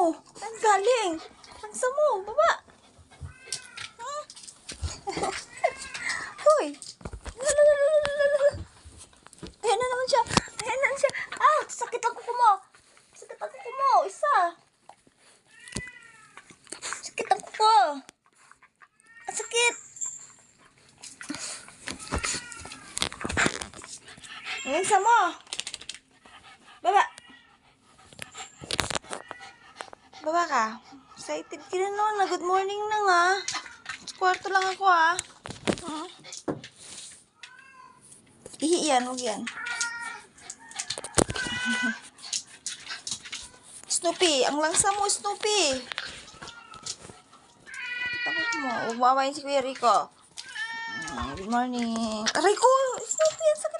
mo? Saan galing? Langsa mo, baba. Hmm? Hoy. Ayan na naman siya. Ayan na naman siya. Ah, sakit ang kuko mo. Sakit ang kuko mo. Isa. Sakit ang kuko. Ang sakit. Langsa mo. Baba. Baba ka. Excited ka na noon. Good morning na nga. Sa kwarto lang ako Hmm? Ihi yan. Huwag yan. Snoopy. Ang langsa mo, Snoopy. Takot mo. Umawain si Kuya Rico. Good morning. Aray ko! Snoopy, ang sakit.